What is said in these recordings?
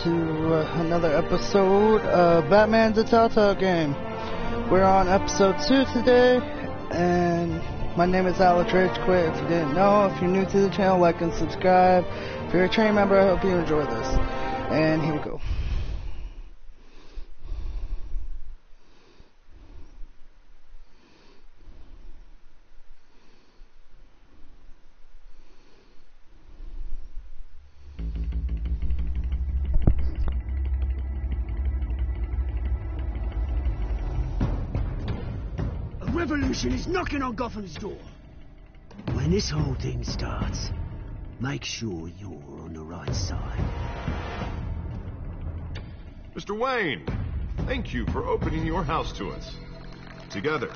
to another episode of Batman the Telltale game. We're on episode 2 today, and my name is Alex Rage Quit. If you didn't know, if you're new to the channel, like and subscribe. If you're a train member, I hope you enjoy this. And here we go. Revolution is knocking on Gotham's door. When this whole thing starts, make sure you're on the right side. Mr. Wayne, thank you for opening your house to us. Together,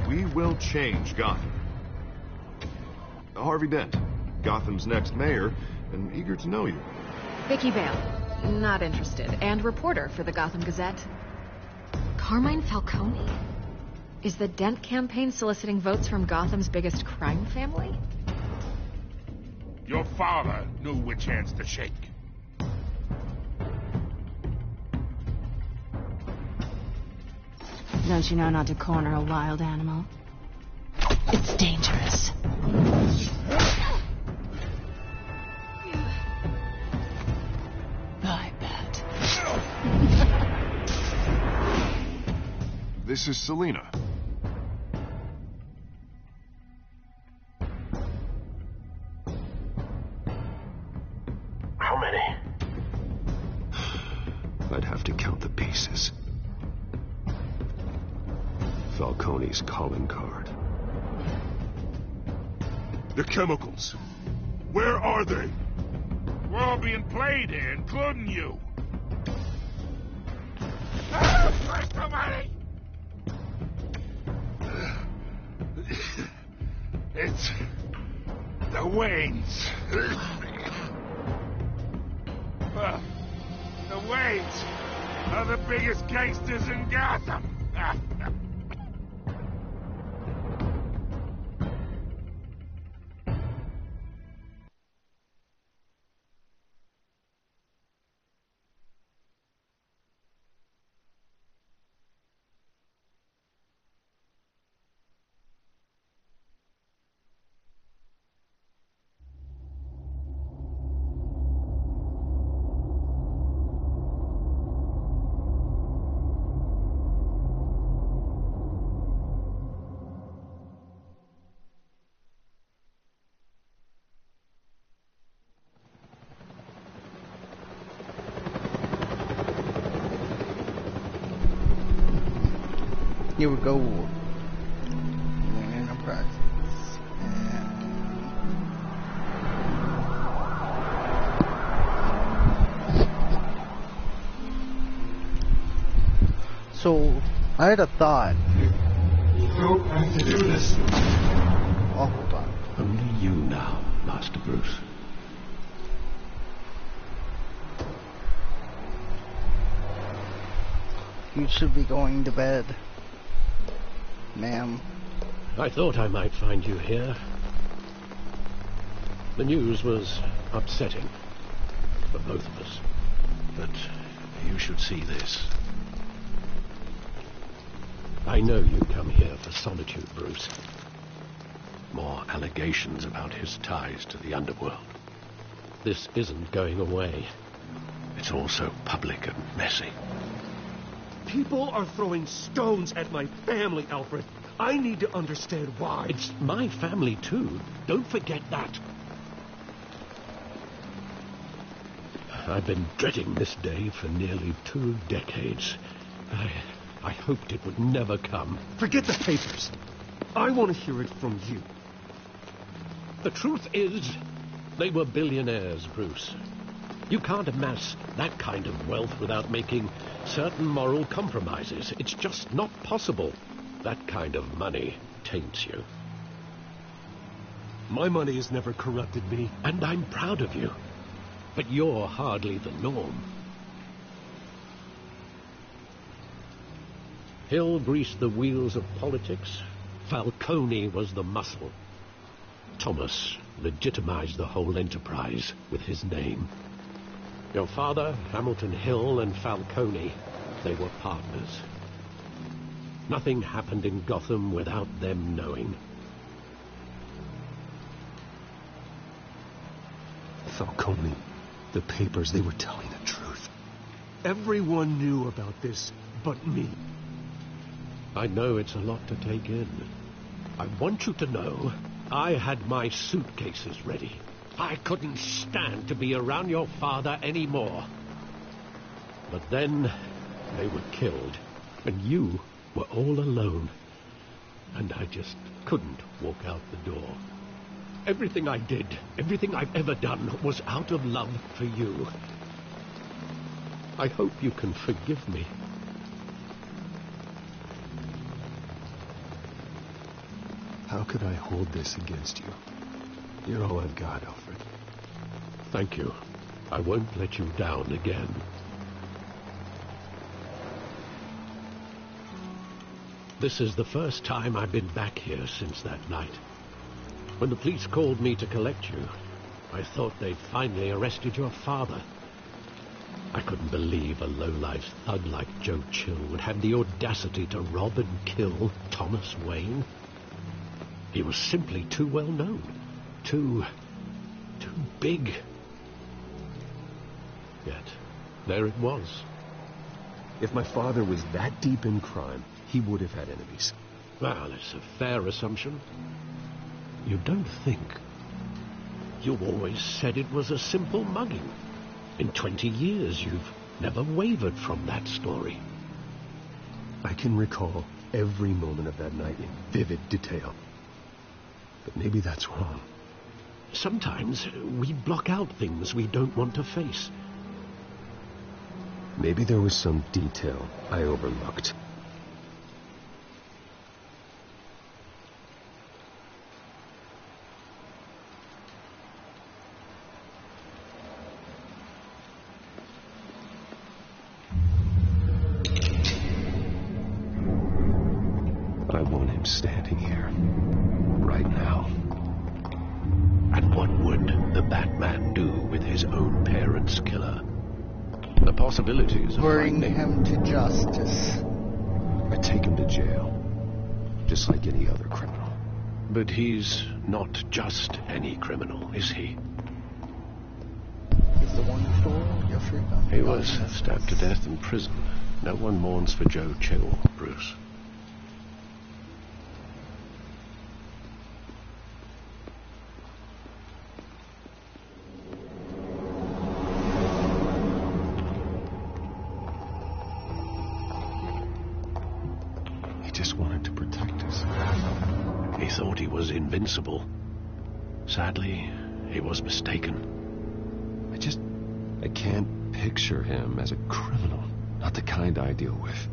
we will change Gotham. Harvey Dent, Gotham's next mayor, and eager to know you. Vicky Vale, not interested, and reporter for the Gotham Gazette. Carmine Falcone? Is the Dent campaign soliciting votes from Gotham's biggest crime family? Your father knew which hands to shake. Don't you know not to corner a wild animal? It's dangerous. Bye, Bat. This is Selina. How many? I'd have to count the pieces. Falcone's calling card. The chemicals. Where are they? We're all being played here, including you. Where's the money? It's the Waynes. The Waynes are the biggest gangsters in Gotham. Here we go. We're in a practice. So, I had a thought. No time to do this. Oh, hold on. Only you now, Master Bruce. You should be going to bed, ma'am. I thought I might find you here. The news was upsetting for both of us. But you should see this. I know you come here for solitude, Bruce. More allegations about his ties to the underworld. This isn't going away. It's all so public and messy. People are throwing stones at my family, Alfred. I need to understand why. It's my family, too. Don't forget that. I've been dreading this day for nearly 2 decades. I hoped it would never come. Forget the papers. I want to hear it from you. The truth is, they were billionaires, Bruce. You can't amass that kind of wealth without making certain moral compromises. It's just not possible. That kind of money taints you. My money has never corrupted me. And I'm proud of you. But you're hardly the norm. Hill greased the wheels of politics. Falcone was the muscle. Thomas legitimized the whole enterprise with his name. Your father, Hamilton Hill, and Falcone, they were partners. Nothing happened in Gotham without them knowing. Falcone, the papers, they were telling the truth. Everyone knew about this but me. I know it's a lot to take in. I want you to know I had my suitcases ready. I couldn't stand to be around your father anymore. But then they were killed, and you were all alone. And I just couldn't walk out the door. Everything I did, everything I've ever done, was out of love for you. I hope you can forgive me. How could I hold this against you? You're all I've got, Alfred. Thank you. I won't let you down again. This is the first time I've been back here since that night. When the police called me to collect you, I thought they'd finally arrested your father. I couldn't believe a low-life thug like Joe Chill would have the audacity to rob and kill Thomas Wayne. He was simply too well known. Too big. Yet, there it was. If my father was that deep in crime, he would have had enemies. Well, it's a fair assumption. You don't think. You always said it was a simple mugging. In 20 years, you've never wavered from that story. I can recall every moment of that night in vivid detail. But maybe that's wrong. Sometimes we block out things we don't want to face. Maybe there was some detail I overlooked. I want him standing here, right now. And what would the Batman do with his own parents' killer? The possibilities are Bring frightening. him to justice. I take him to jail, just like any other criminal. But he's not just any criminal, is he? He's the one who stole your freedom. He was stabbed to death in prison. No one mourns for Joe Chill, Bruce. He just wanted to protect us. He thought he was invincible. Sadly, he was mistaken. I can't picture him as a criminal. Not the kind I deal with.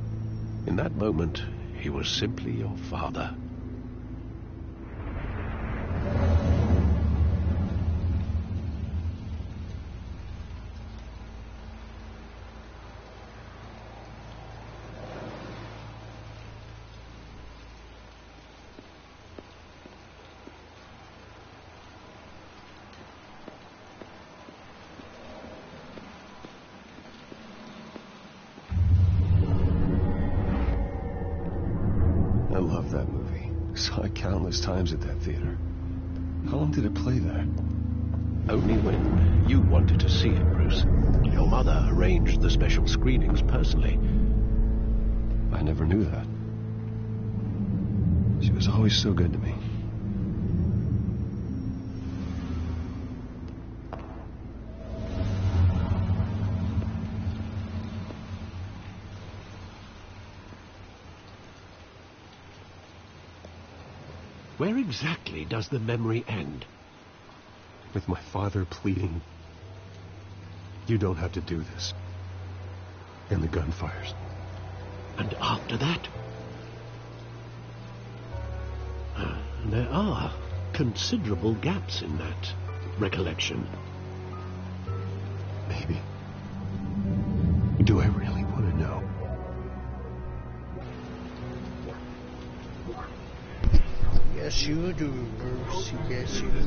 In that moment, he was simply your father. I love that movie. Saw it countless times at that theater. How long did it play there? Only when you wanted to see it, Bruce. Your mother arranged the special screenings personally. I never knew that. She was always so good to me. Where exactly does the memory end? With my father pleading, "You don't have to do this." And the gunfires. And after that? There are considerable gaps in that recollection. Maybe. Do I really want to know? Yes, you do, Bruce. Yes, you do.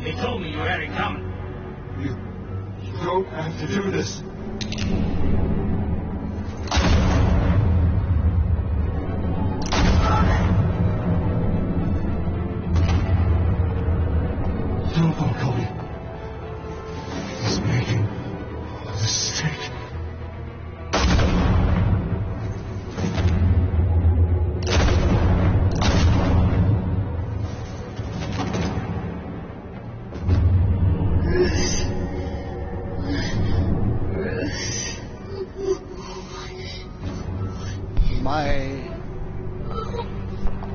They told me you had it coming. You don't have to do this. Falcone is making a mistake.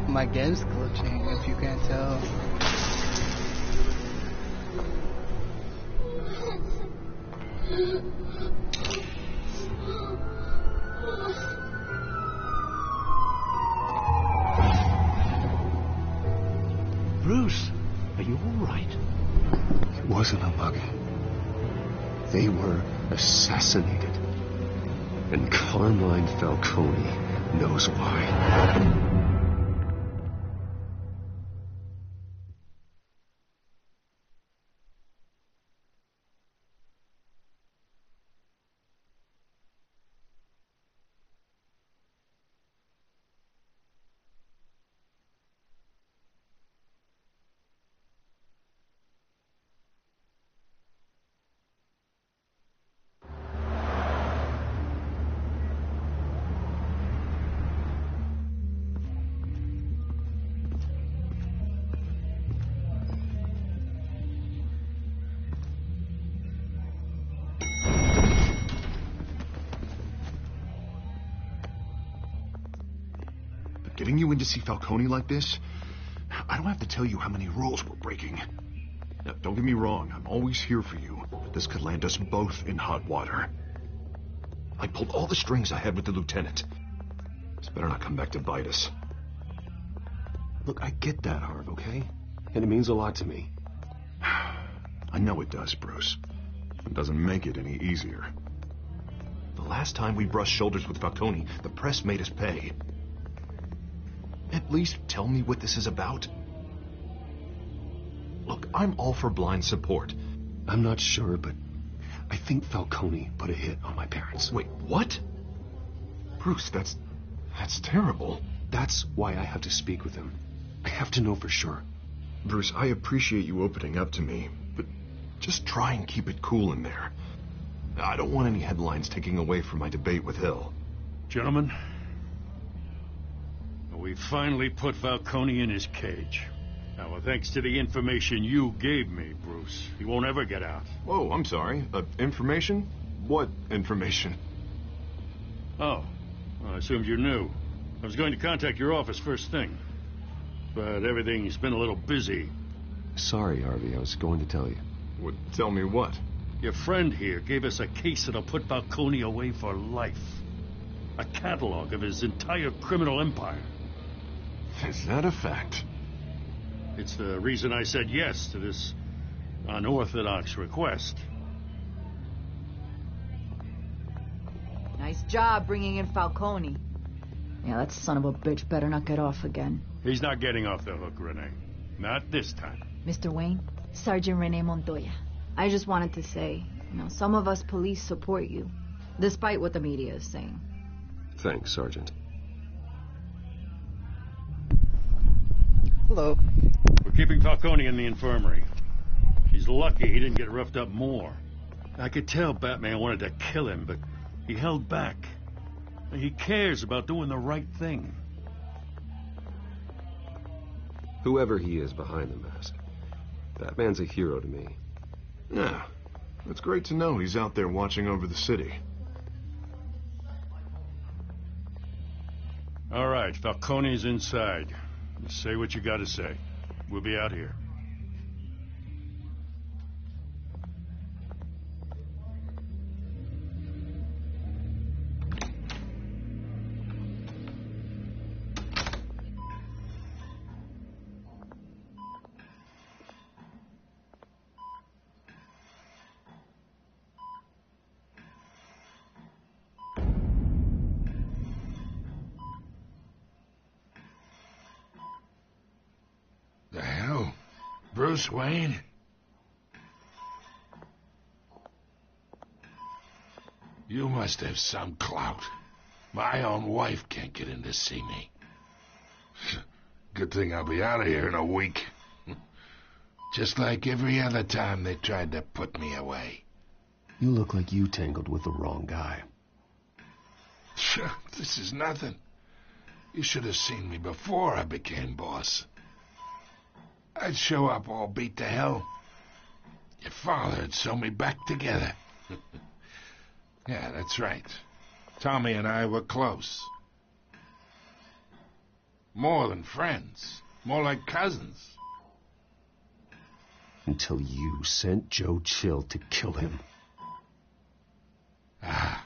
My game's glitching, if you can't tell. Bruce, are you all right? It wasn't a mug. They were assassinated. And Carmine Falcone knows why. Getting you in to see Falcone like this? I don't have to tell you how many rules we're breaking. Now, don't get me wrong, I'm always here for you, but this could land us both in hot water. I pulled all the strings I had with the lieutenant. This better not come back to bite us. Look, I get that, Harv, okay? And it means a lot to me. I know it does, Bruce. It doesn't make it any easier. The last time we brushed shoulders with Falcone, the press made us pay. At least tell me what this is about. Look, I'm all for blind support. I'm not sure, but I think Falcone put a hit on my parents. Wait, what? Bruce, that's terrible. That's why I have to speak with him. I have to know for sure. Bruce, I appreciate you opening up to me, but just try and keep it cool in there. I don't want any headlines taking away from my debate with Hill. Gentlemen, we finally put Falcone in his cage. Now, thanks to the information you gave me, Bruce, he won't ever get out. Whoa, I'm sorry. Information? What information? Oh, well, I assumed you knew. I was going to contact your office first thing, but everything's been a little busy. Sorry, Harvey, I was going to tell you. Well, tell me what? Your friend here gave us a case that'll put Falcone away for life. A catalog of his entire criminal empire. Is that a fact? It's the reason I said yes to this unorthodox request. Nice job bringing in Falcone. Yeah, that son of a bitch better not get off again. He's not getting off the hook, Renee. Not this time. Mr. Wayne, Sergeant Renee Montoya. I just wanted to say, some of us police support you, despite what the media is saying. Thanks, Sergeant. Hello. We're keeping Falcone in the infirmary. He's lucky he didn't get roughed up more. I could tell Batman wanted to kill him, but he held back. He cares about doing the right thing. Whoever he is behind the mask, Batman's a hero to me. Yeah, it's great to know he's out there watching over the city. All right, Falcone's inside. Say what you gotta say. We'll be out here. The hell? Bruce Wayne? You must have some clout. My own wife can't get in to see me. Good thing I'll be out of here in a week. Just like every other time they tried to put me away. You look like you tangled with the wrong guy. This is nothing. You should have seen me before I became boss. I'd show up all beat to hell. Your father'd sew me back together. Yeah, that's right. Tommy and I were close. More than friends. More like cousins. Until you sent Joe Chill to kill him. Ah,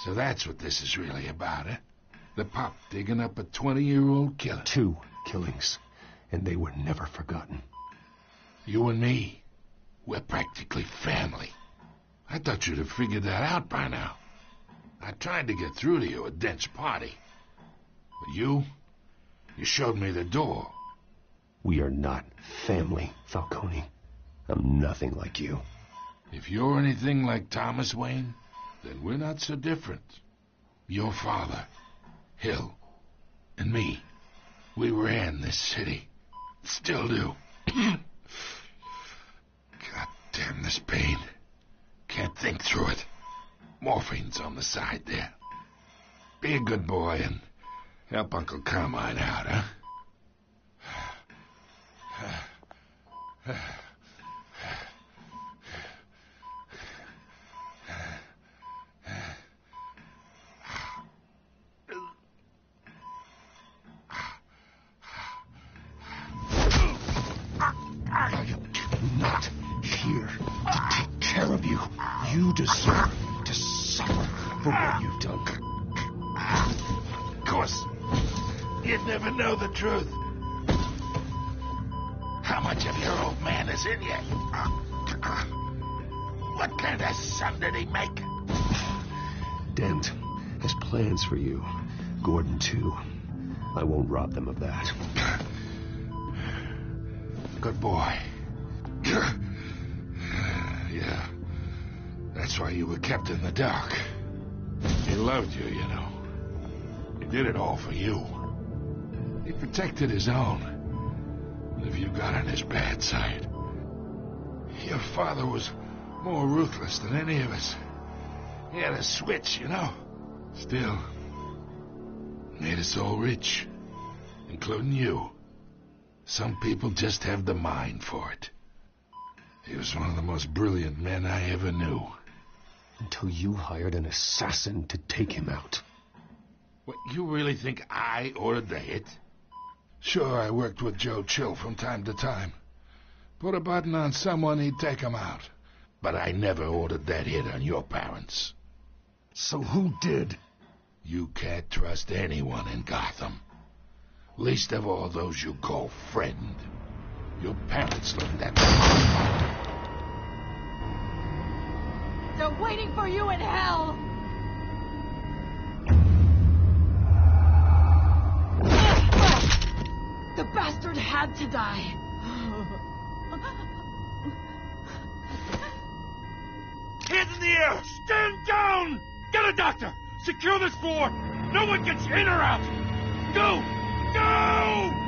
so that's what this is really about, eh? The pup digging up a 20-year-old killer. 2 killings, and they were never forgotten. You and me, we're practically family. I thought you'd have figured that out by now. I tried to get through to you at Dent's party. But you showed me the door. We are not family, Falcone. I'm nothing like you. If you're anything like Thomas Wayne, then we're not so different. Your father, Hill, and me, we ran this city. Still do. God damn this pain. Can't think through it. Morphine's on the side there. Be a good boy and help Uncle Carmine out, huh? Not here to take care of you. You deserve to suffer for what you've done. Of course, you'd never know the truth. How much of your old man is in you? What kind of son did he make? Dent has plans for you. Gordon, too. I won't rob them of that. Good boy. Yeah. That's why you were kept in the dark. He loved you, you know. He did it all for you. He protected his own. But if you got on his bad side, your father was more ruthless than any of us. He had a switch, you know. Still, made us all rich, including you. Some people just have the mind for it. He was one of the most brilliant men I ever knew. Until you hired an assassin to take him out. What, you really think I ordered the hit? Sure, I worked with Joe Chill from time to time. Put a button on someone, he'd take him out. But I never ordered that hit on your parents. So who did? You can't trust anyone in Gotham. Least of all those you call friend. Your parents learned that. They're waiting for you in hell! The bastard had to die. Hands in the air! Stand down! Get a doctor! Secure this floor! No one gets in or out! Go! Go!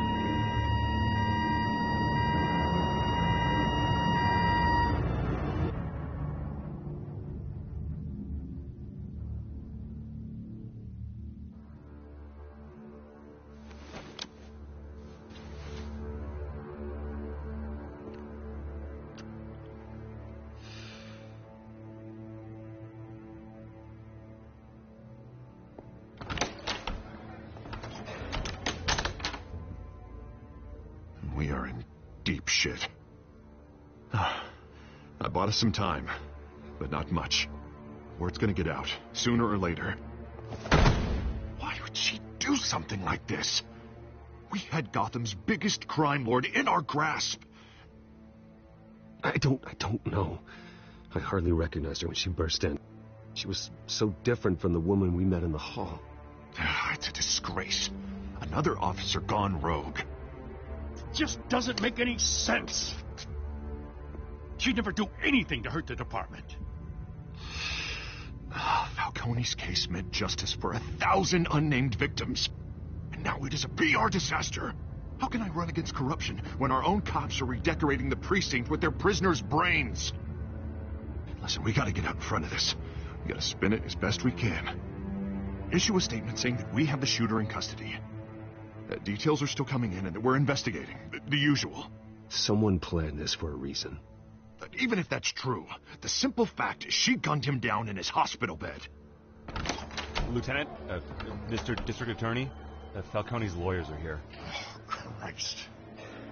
We are in deep shit. I bought us some time, but not much. Word's gonna get out, sooner or later. Why would she do something like this? We had Gotham's biggest crime lord in our grasp. I don't know. I hardly recognized her when she burst in. She was so different from the woman we met in the hall. It's a disgrace. Another officer gone rogue. Just doesn't make any sense. She'd never do anything to hurt the department. Falcone's case meant justice for 1,000 unnamed victims. And now it is a PR disaster. How can I run against corruption when our own cops are redecorating the precinct with their prisoners' brains? Listen, we gotta get out in front of this. We gotta spin it as best we can. Issue a statement saying that we have the shooter in custody. Details are still coming in and that we're investigating. The usual. Someone planned this for a reason. Even if that's true, the simple fact is she gunned him down in his hospital bed. Lieutenant, Mr. District Attorney, Falcone's lawyers are here. Oh, Christ.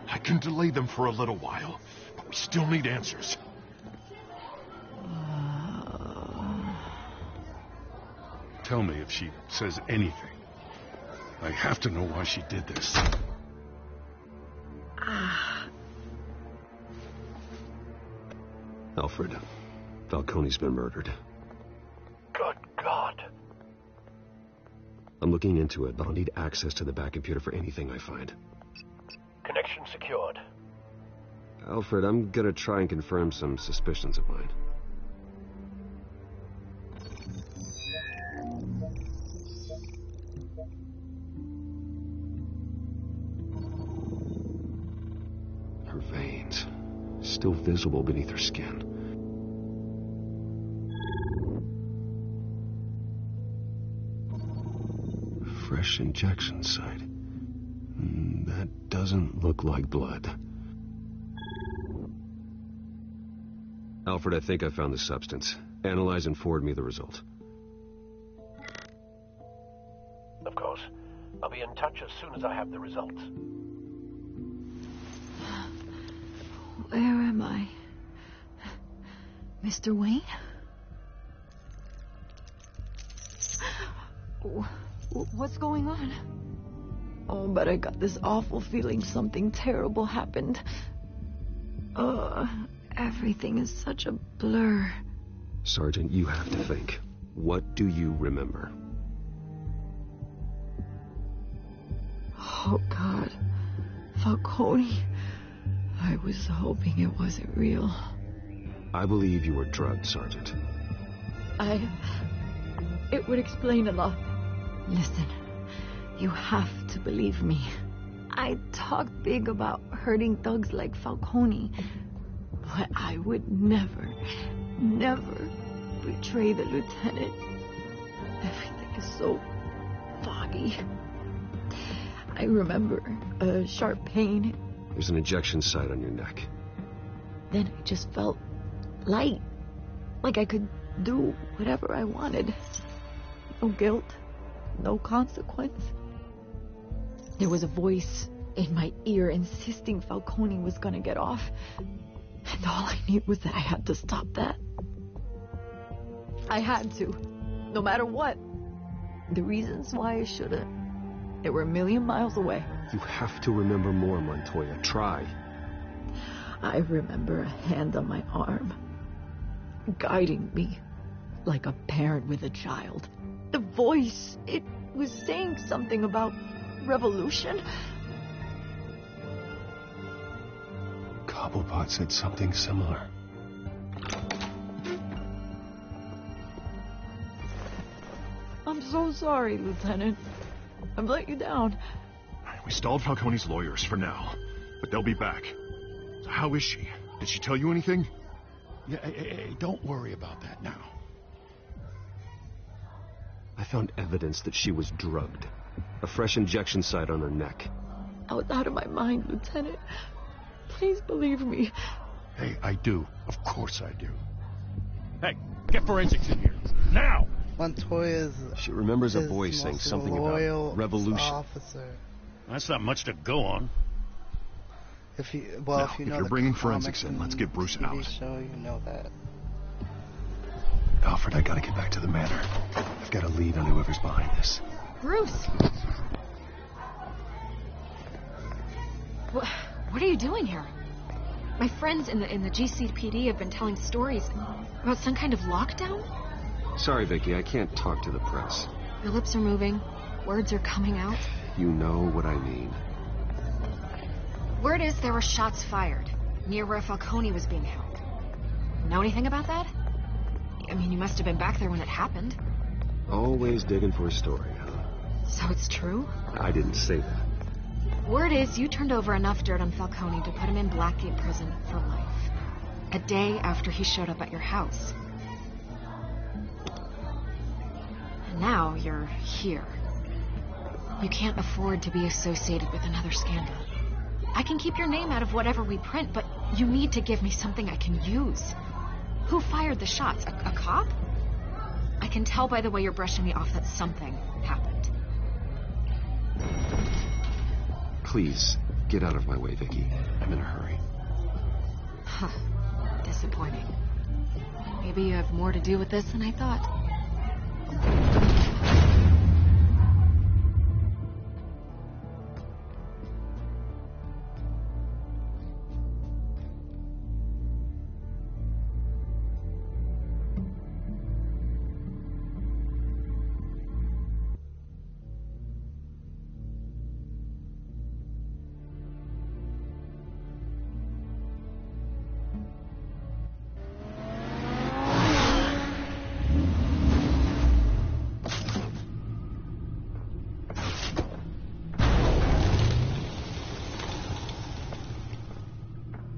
I can delay them for a little while, but we still need answers. Tell me if she says anything. I have to know why she did this. Alfred, Falcone's been murdered. Good God. I'm looking into it, but I'll need access to the back computer for anything I find. Connection secured. Alfred, I'm gonna try and confirm some suspicions of mine. Her veins, still visible beneath her skin. Fresh injection site. That doesn't look like blood. Alfred, I think I found the substance. Analyze and forward me the result. Of course. I'll be in touch as soon as I have the results. Where am I? Mr. Wayne? What's going on? Oh, but I got this awful feeling something terrible happened. Everything is such a blur. Sergeant, you have to think. What do you remember? Oh, God. Falcone. I was hoping it wasn't real. I believe you were drugged, Sergeant. It would explain a lot. Listen, you have to believe me. I talked big about hurting thugs like Falcone, but I would never betray the lieutenant. Everything is so foggy. I remember a sharp pain. There's an injection site on your neck. Then I just felt light, like I could do whatever I wanted. No guilt, no consequence. There was a voice in my ear insisting Falcone was gonna get off. And all I knew was that I had to stop that. I had to, no matter what. The reasons why I shouldn't, they were a million miles away. You have to remember more, Montoya. Try. I remember a hand on my arm, guiding me like a parent with a child. The voice, it was saying something about revolution. Cobblepot said something similar. I'm so sorry, Lieutenant. I've let you down. We stalled Falcone's lawyers for now, but they'll be back. So how is she? Did she tell you anything? Yeah, hey, don't worry about that now. I found evidence that she was drugged. A fresh injection site on her neck. I was out of my mind, Lieutenant. Please believe me. Hey, I do. Of course I do. Hey, get forensics in here. Now! Montoya's... She remembers a voice saying something about revolution. Officer. That's not much to go on. If you Now, if you if know you're the bringing comics forensics in, and let's get Bruce TV out. show, you know that. Alfred, I gotta get back to the manor. I've got a lead on whoever's behind this. Bruce! What are you doing here? My friends in the GCPD have been telling stories about some kind of lockdown. Sorry, Vicky, I can't talk to the press. Your lips are moving. Words are coming out. You know what I mean. Word is there were shots fired near where Falcone was being held. Know anything about that? I mean, you must have been back there when it happened. Always digging for a story, huh? So it's true? I didn't say that. Word is you turned over enough dirt on Falcone to put him in Blackgate Prison for life. A day after he showed up at your house. And now you're here. You can't afford to be associated with another scandal. I can keep your name out of whatever we print, but you need to give me something I can use. Who fired the shots? A cop? I can tell by the way you're brushing me off that something happened. Please, get out of my way, Vicky. I'm in a hurry. Huh. Disappointing. Maybe you have more to do with this than I thought.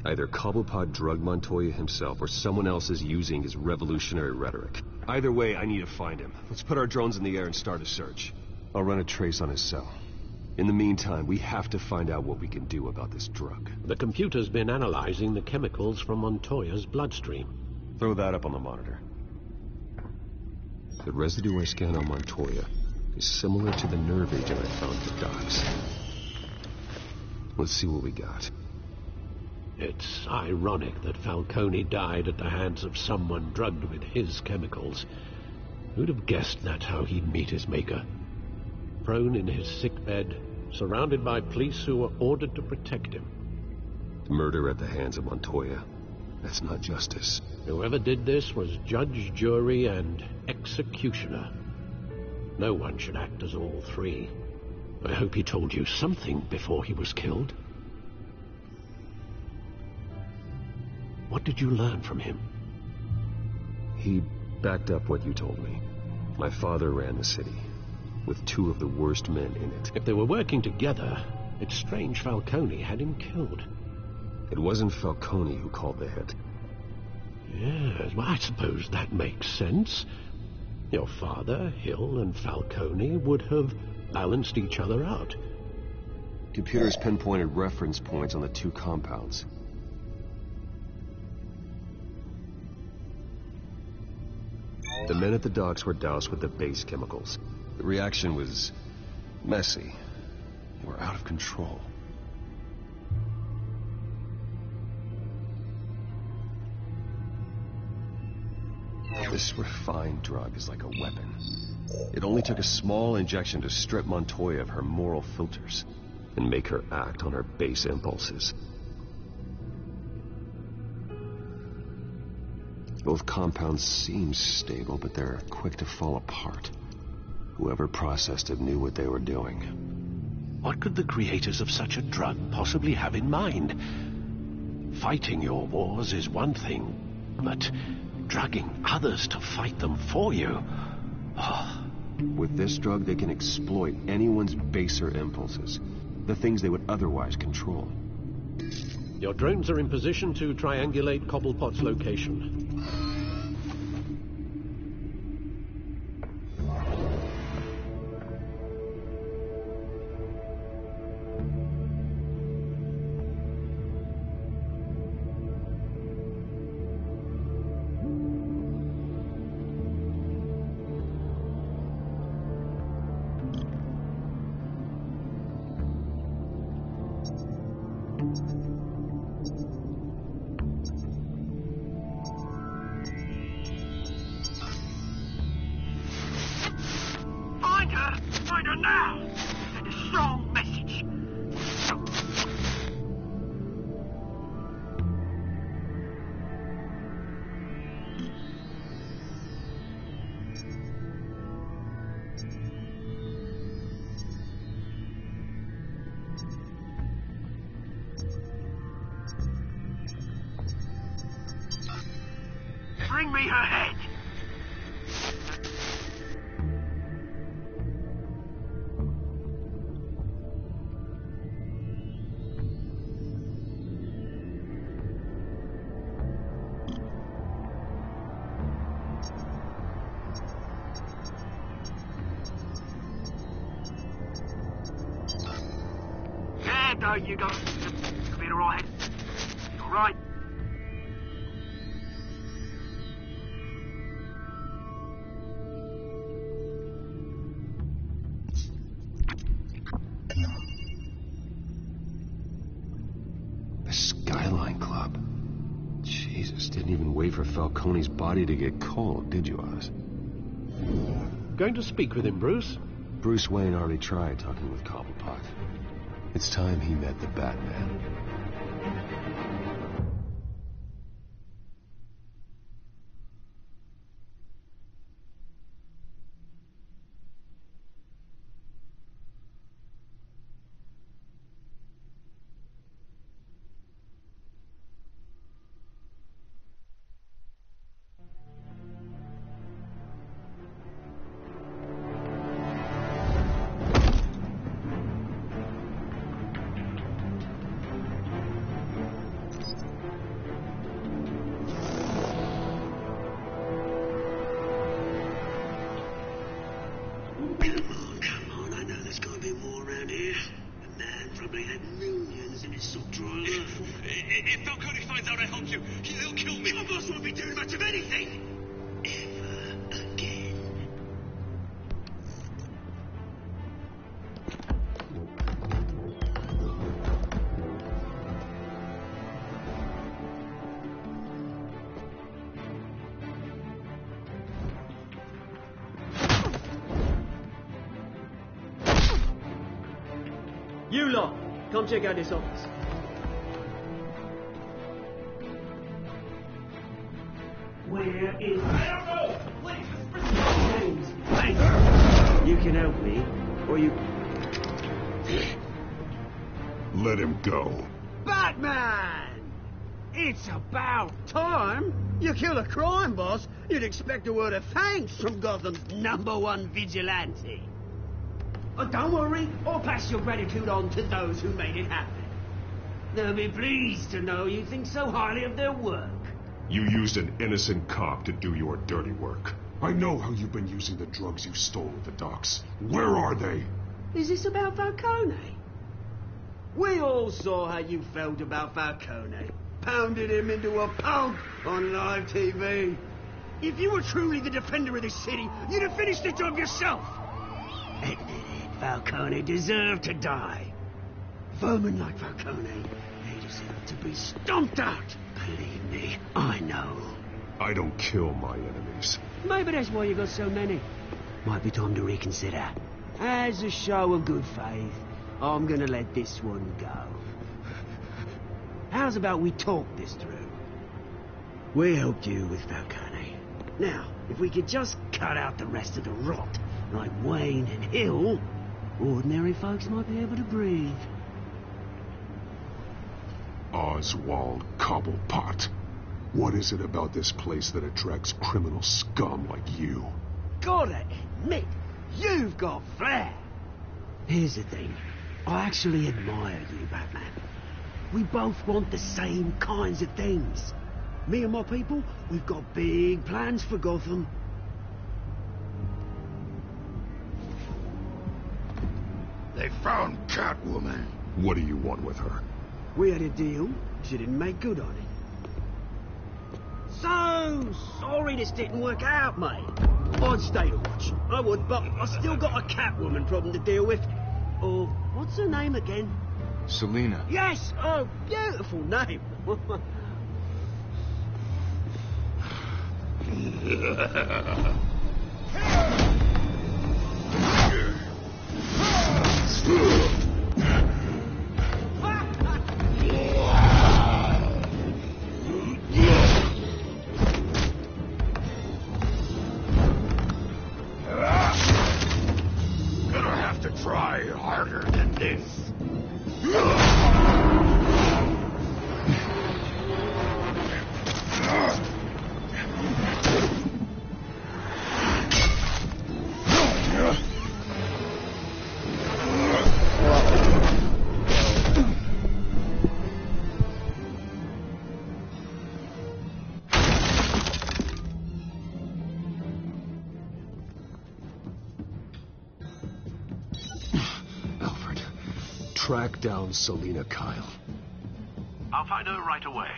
Either Cobblepot drugged Montoya himself, or someone else is using his revolutionary rhetoric. Either way, I need to find him. Let's put our drones in the air and start a search. I'll run a trace on his cell. In the meantime, we have to find out what we can do about this drug. The computer's been analyzing the chemicals from Montoya's bloodstream. Throw that up on the monitor. The residue I scanned on Montoya is similar to the nerve agent I found at the docks. Let's see what we got. It's ironic that Falcone died at the hands of someone drugged with his chemicals. Who'd have guessed that's how he'd meet his maker? Prone in his sickbed, surrounded by police who were ordered to protect him. Murder at the hands of Montoya. That's not justice. Whoever did this was judge, jury, and executioner. No one should act as all three. I hope he told you something before he was killed. What did you learn from him? He backed up what you told me. My father ran the city, with two of the worst men in it. If they were working together, it's strange Falcone had him killed. It wasn't Falcone who called the hit. Yes, well, I suppose that makes sense. Your father, Hill, and Falcone would have balanced each other out. Computers pinpointed reference points on the two compounds. The men at the docks were doused with the base chemicals. The reaction was messy. They were out of control. This refined drug is like a weapon. It only took a small injection to strip Montoya of her moral filters and make her act on her base impulses. Both compounds seem stable, but they're quick to fall apart. Whoever processed it knew what they were doing. What could the creators of such a drug possibly have in mind? Fighting your wars is one thing, but drugging others to fight them for you... Oh. With this drug, they can exploit anyone's baser impulses, the things they would otherwise control. Your drones are in position to triangulate Cobblepot's location. Find her now! Send a strong message. Bring me her head. No, you got to be alright. Alright. The Skyline Club. Jesus, didn't even wait for Falcone's body to get cold, did you, Oz? Going to speak with him, Bruce? Bruce Wayne already tried talking with Cobblepot. It's time he met the Batman. If Falcone finds out I helped you, he'll kill me. Your boss won't be doing much of anything. Ever again. You lot, come check out this office. Where is... I don't know! Please, James, thanks. You can help me, or you... Let him go. Batman! It's about time. You kill a crime boss, you'd expect a word of thanks from Gotham's #1 vigilante. Oh, don't worry, I'll pass your gratitude on to those who made it happen. They'll be pleased to know you think so highly of their work. You used an innocent cop to do your dirty work. I know how you've been using the drugs you stole at the docks. Where are they? Is this about Falcone? We all saw how you felt about Falcone. Pounded him into a pulp on live TV. If you were truly the defender of this city, you'd have finished the job yourself. Admit it, Falcone deserved to die. Vermin like Falcone, they deserve to be stomped out. Believe me, I know. I don't kill my enemies. Maybe that's why you got so many. Might be time to reconsider. As a show of good faith, I'm gonna let this one go. How's about we talk this through? We helped you with Falcone. Now, if we could just cut out the rest of the rot, like Wayne and Hill, ordinary folks might be able to breathe. Oswald Cobblepot. What is it about this place that attracts criminal scum like you? Gotta admit, you've got flair. Here's the thing. I actually admire you, Batman. We both want the same kinds of things. Me and my people, we've got big plans for Gotham. They found Catwoman. What do you want with her? We had a deal. She didn't make good on it. So sorry this didn't work out, mate. I'd stay to watch. I would, but I still got a Catwoman problem to deal with. Or, what's her name again? Selina. Yes! Oh, beautiful name. Gonna have to try harder than this. track down Selina Kyle. I'll find her right away.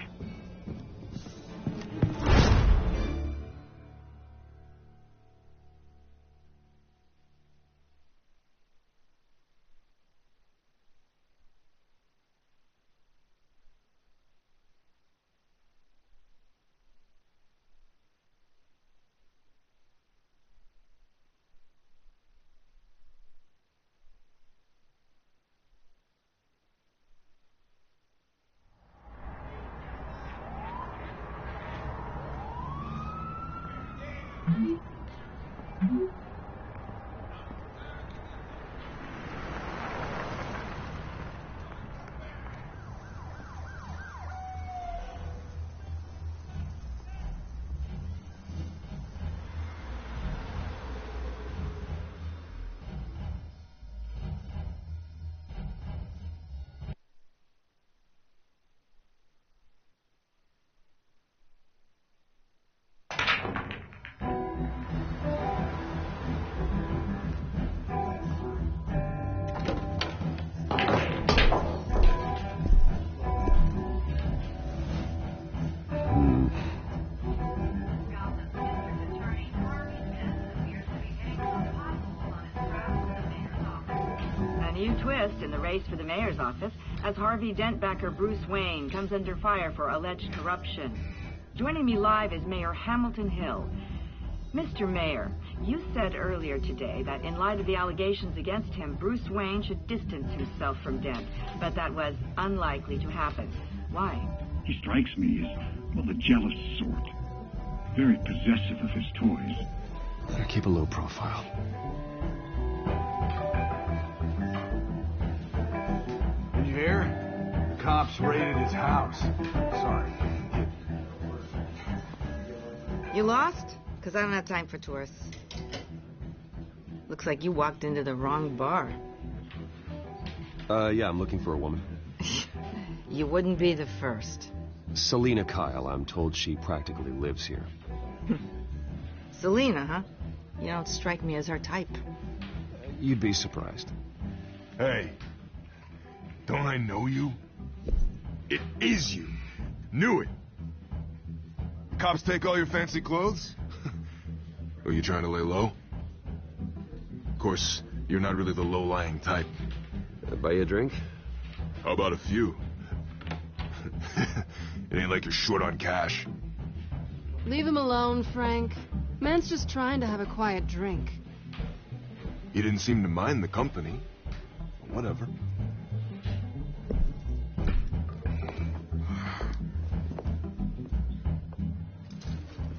Twist in the race for the mayor's office as Harvey Dent-backer Bruce Wayne comes under fire for alleged corruption. Joining me live is Mayor Hamilton Hill. Mr. Mayor, you said earlier today that in light of the allegations against him, Bruce Wayne should distance himself from Dent, but that was unlikely to happen. Why? He strikes me as, well, the jealous sort. Very possessive of his toys. Better keep a low profile. Here, the cops raided his house. Sorry. You lost? Because I don't have time for tourists. Looks like you walked into the wrong bar. Yeah, I'm looking for a woman. You wouldn't be the first. Selina Kyle, I'm told she practically lives here. Selina, huh? You don't strike me as her type. You'd be surprised. Hey. Don't I know you? It is you. Knew it. Cops take all your fancy clothes? Are you trying to lay low? Of course, you're not really the low-lying type. Buy you a drink? How about a few? It ain't like you're short on cash. Leave him alone, Frank. Man's just trying to have a quiet drink. He didn't seem to mind the company. Whatever.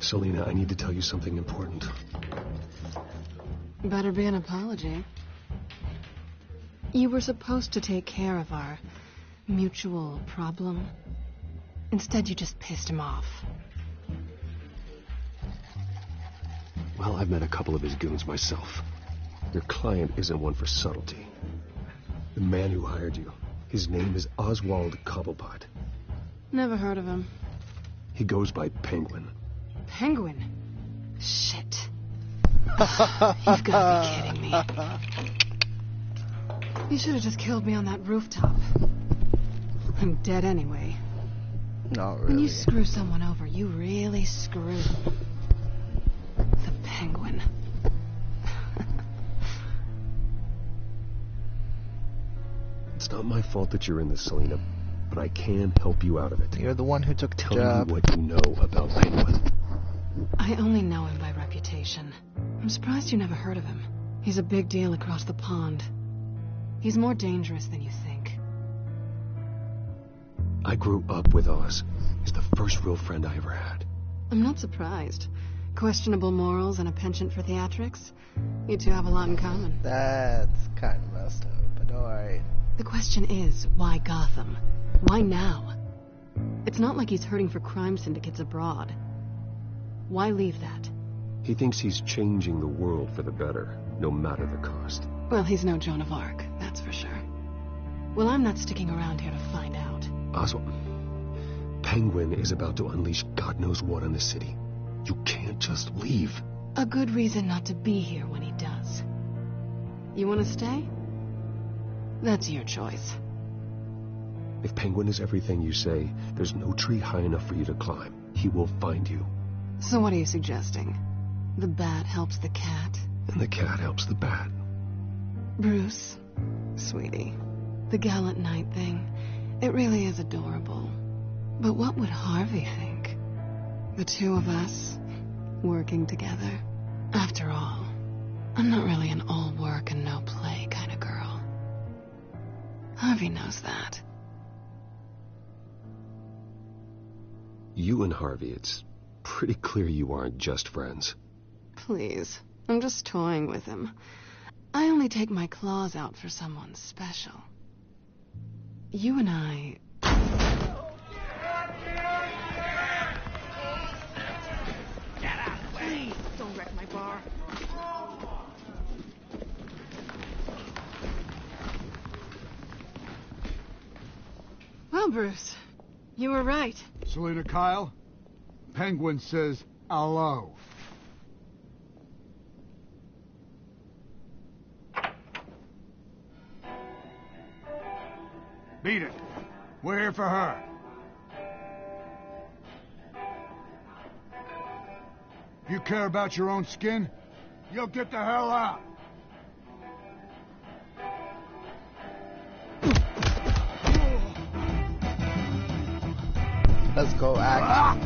Selina, I need to tell you something important. Better be an apology. You were supposed to take care of our mutual problem. Instead, you just pissed him off. Well, I've met a couple of his goons myself. Your client isn't one for subtlety. The man who hired you, his name is Oswald Cobblepot. Never heard of him. He goes by Penguin. Penguin? Shit. You've got to be kidding me. You should have just killed me on that rooftop. I'm dead anyway. Not really. When you screw someone over, you really screw. The Penguin. It's not my fault that you're in this, Selina, but I can help you out of it. You're the one who took the Tell job. me what you know about Penguin. I only know him by reputation. I'm surprised you never heard of him. He's a big deal across the pond. He's more dangerous than you think. I grew up with Oz. He's the first real friend I ever had. I'm not surprised. Questionable morals and a penchant for theatrics. You two have a lot in common. That's kind of messed up, but alright. The question is, why Gotham? Why now? It's not like he's hurting for crime syndicates abroad. Why leave that? He thinks he's changing the world for the better, no matter the cost. Well, he's no Joan of Arc, that's for sure. Well, I'm not sticking around here to find out. Oswald, Penguin is about to unleash God knows what on the city. You can't just leave. A good reason not to be here when he does. You want to stay? That's your choice. If Penguin is everything you say, there's no tree high enough for you to climb. He will find you. So what are you suggesting? The bat helps the cat? And the cat helps the bat. Bruce, sweetie, the gallant knight thing, it really is adorable. But what would Harvey think? The two of us, working together. After all, I'm not really an all work and no play kind of girl. Harvey knows that. You and Harvey, it's pretty clear you aren't just friends. Please, I'm just toying with him. I only take my claws out for someone special. You and I... Get out of the way! Don't wreck my bar. Well, Bruce, you were right. Selena Kyle, Penguin says hello. Beat it. We're here for her. If you care about your own skin, you'll get the hell out. Let's go, act.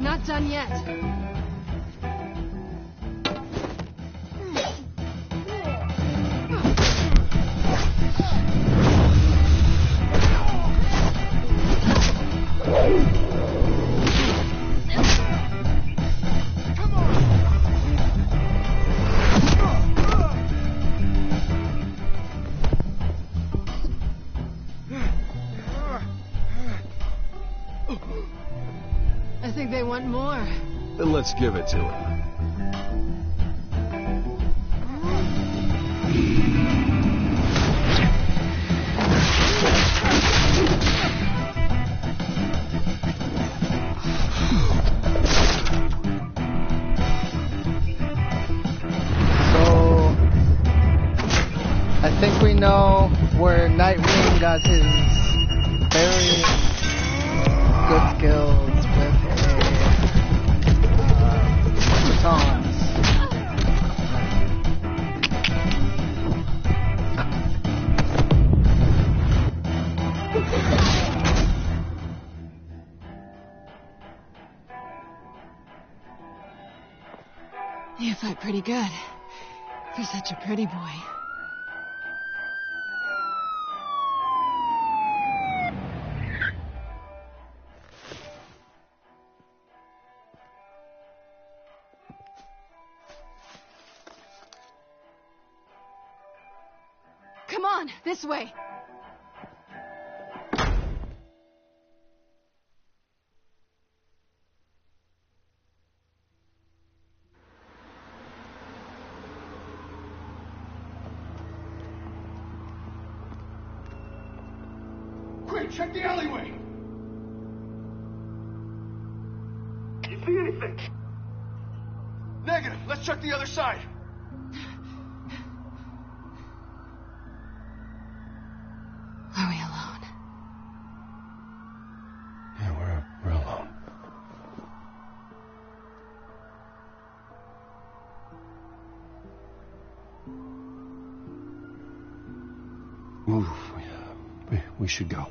Not done yet. I think they want more. Then let's give it to him. So, I think we know where Nightwing got his very good skills with batons. You fight pretty good. For such a pretty boy. Come on, this way. Quick, check the alleyway! You see anything? Negative. Let's check the other side. Are we alone? Yeah, we're alone. Ooh, we should go.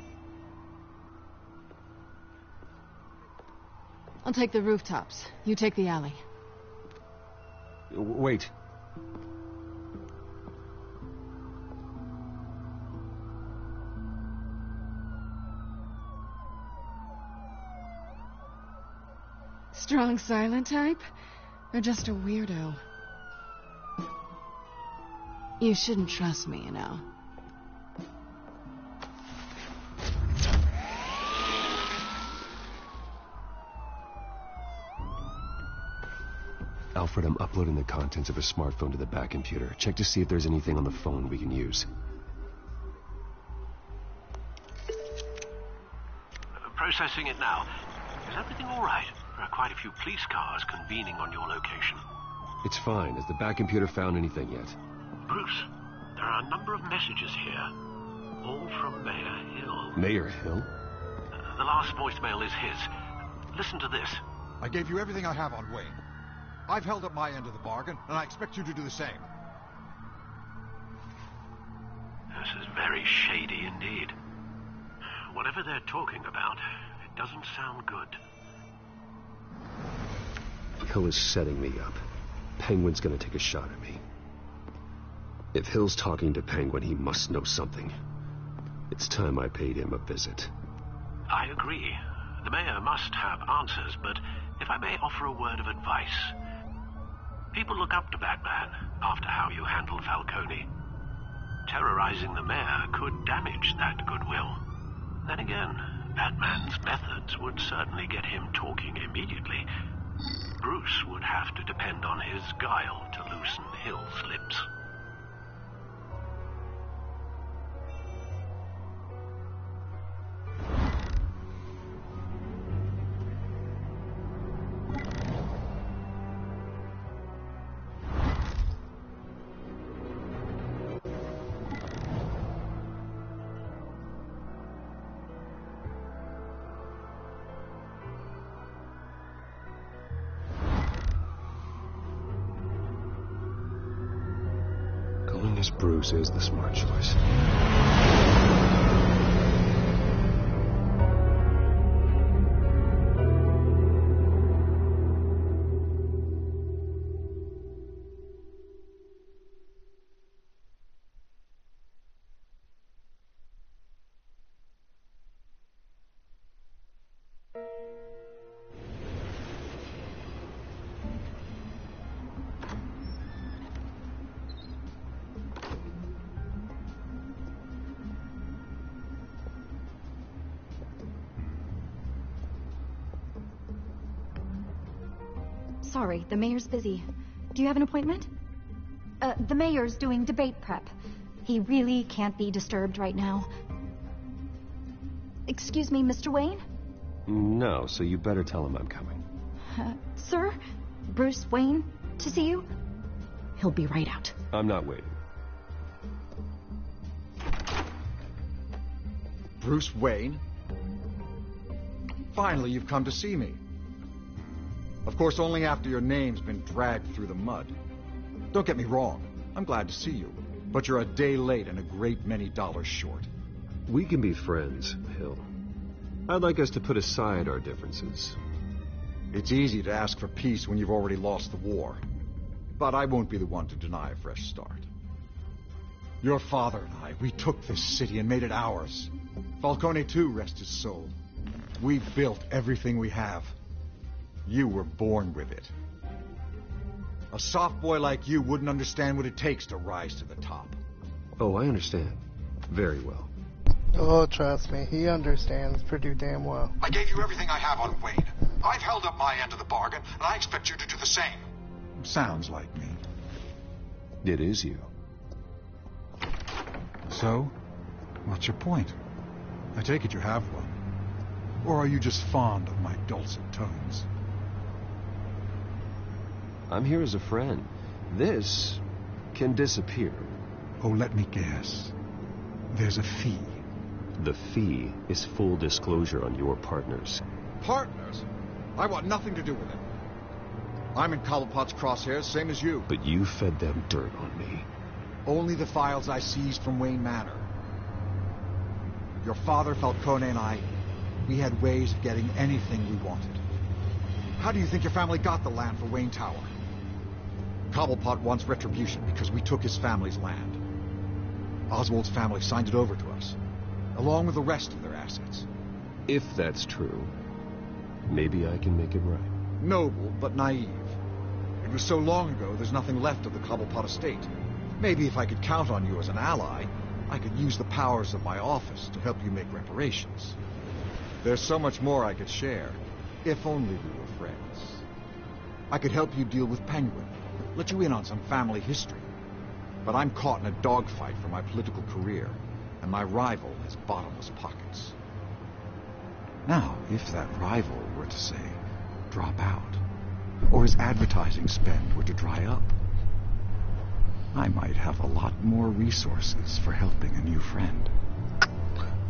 I'll take the rooftops. You take the alley. Wait. Strong silent type? Or just a weirdo? You shouldn't trust me, you know. Alfred, I'm uploading the contents of a smartphone to the back computer. Check to see if there's anything on the phone we can use. Processing it now. Is everything all right? There are quite a few police cars convening on your location. It's fine. Has the back computer found anything yet? Bruce, there are a number of messages here. All from Mayor Hill. Mayor Hill? The last voicemail is his. Listen to this. I gave you everything I have on Wayne. I've held up my end of the bargain, and I expect you to do the same. This is very shady indeed. Whatever they're talking about, it doesn't sound good. Hill is setting me up. Penguin's gonna take a shot at me. If Hill's talking to Penguin, he must know something. It's time I paid him a visit. I agree. The mayor must have answers, but if I may offer a word of advice. People look up to Batman after how you handled Falcone. Terrorizing the mayor could damage that goodwill. Then again, Batman's methods would certainly get him talking immediately. Bruce would have to depend on his guile to loosen Hill's lips. Going as Bruce is the smart choice. Sorry, the mayor's busy. Do you have an appointment? The mayor's doing debate prep. He really can't be disturbed right now. Excuse me, Mr. Wayne? No, so you better tell him I'm coming. Sir? Bruce Wayne to see you? He'll be right out. I'm not waiting. Bruce Wayne? Finally, you've come to see me. Of course, only after your name's been dragged through the mud. Don't get me wrong, I'm glad to see you. But you're a day late and a great many dollars short. We can be friends, Hill. I'd like us to put aside our differences. It's easy to ask for peace when you've already lost the war. But I won't be the one to deny a fresh start. Your father and I, we took this city and made it ours. Falcone too, rest his soul. We built everything we have. You were born with it. A soft boy like you wouldn't understand what it takes to rise to the top. Oh, I understand. Very well. Oh, trust me, he understands pretty damn well. I gave you everything I have on Wayne. I've held up my end of the bargain, and I expect you to do the same. Sounds like me. It is you. So, what's your point? I take it you have one. Or are you just fond of my dulcet tones? I'm here as a friend. This can disappear. Oh, let me guess. There's a fee. The fee is full disclosure on your partners. Partners? I want nothing to do with it. I'm in Cobblepot's crosshairs, same as you. But you fed them dirt on me. Only the files I seized from Wayne Manor. Your father, Falcone, and I, we had ways of getting anything we wanted. How do you think your family got the land for Wayne Tower? Cobblepot wants retribution because we took his family's land. Oswald's family signed it over to us, along with the rest of their assets. If that's true, maybe I can make it right. Noble, but naive. It was so long ago, there's nothing left of the Cobblepot estate. Maybe if I could count on you as an ally, I could use the powers of my office to help you make reparations. There's so much more I could share, if only we were friends. I could help you deal with Penguin, let you in on some family history. But I'm caught in a dogfight for my political career, and my rival has bottomless pockets. Now, if that rival were to, say, drop out, or his advertising spend were to dry up, I might have a lot more resources for helping a new friend.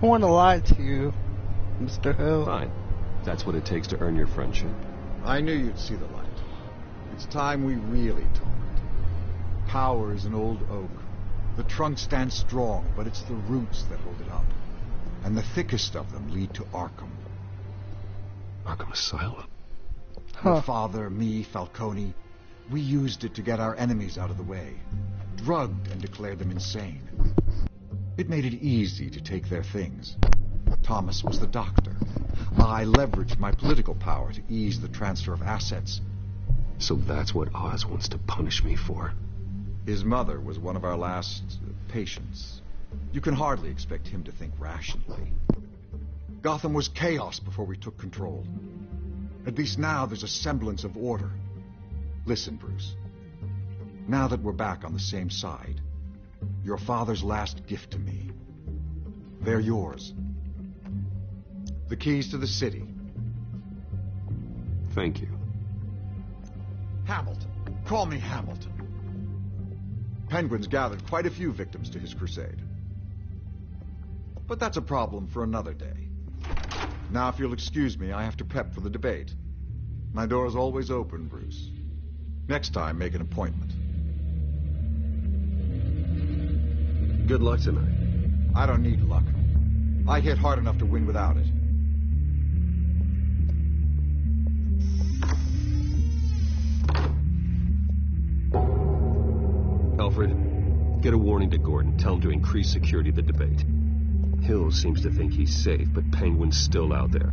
I want to lie to you, Mr. Hill. Fine. That's what it takes to earn your friendship. I knew you'd see the light. It's time we really talked. Power is an old oak. The trunk stands strong, but it's the roots that hold it up. And the thickest of them lead to Arkham. Arkham Asylum? Your father, me, Falcone, we used it to get our enemies out of the way. Drugged and declared them insane. It made it easy to take their things. Thomas was the doctor. I leveraged my political power to ease the transfer of assets. So that's what Oz wants to punish me for. His mother was one of our last patients. You can hardly expect him to think rationally. Gotham was chaos before we took control. At least now there's a semblance of order. Listen, Bruce. Now that we're back on the same side, your father's last gift to me, they're yours. The keys to the city. Thank you. Hamilton. Call me Hamilton. Penguin's gathered quite a few victims to his crusade. But that's a problem for another day. Now, if you'll excuse me, I have to prep for the debate. My door is always open, Bruce. Next time, make an appointment. Good luck tonight. I don't need luck. I hit hard enough to win without it. Alfred, get a warning to Gordon. Tell him to increase security of the debate. Hill seems to think he's safe, but Penguin's still out there.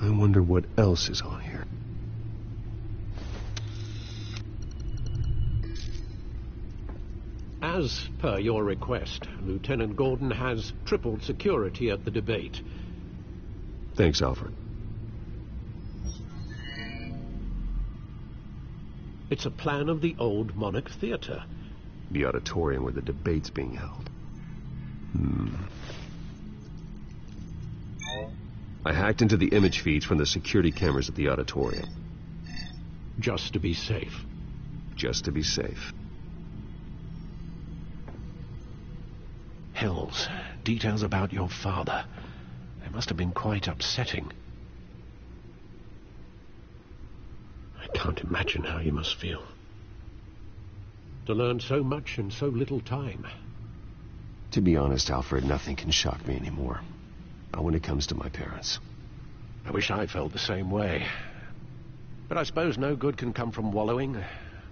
I wonder what else is on here. As per your request, Lieutenant Gordon has tripled security at the debate. Thanks, Alfred. It's a plan of the old Monarch Theater. The auditorium where the debate's being held. I hacked into the image feeds from the security cameras at the auditorium. Just to be safe. Just to be safe. Hills, details about your father. They must have been quite upsetting. I can't imagine how you must feel. To learn so much in so little time. To be honest, Alfred, nothing can shock me anymore. Not when it comes to my parents. I wish I felt the same way. But I suppose no good can come from wallowing.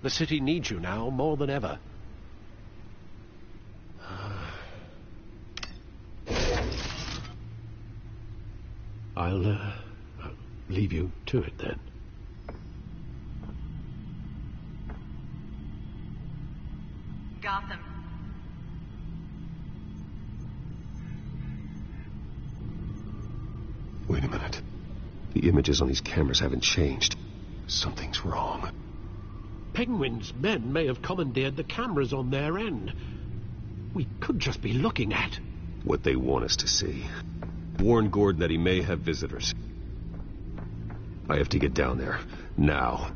The city needs you now more than ever. I'll leave you to it then. Gotham. Wait a minute. The images on these cameras haven't changed. Something's wrong. Penguin's men may have commandeered the cameras on their end. We could just be looking at what they want us to see. Warn Gordon that he may have visitors. I have to get down there, now.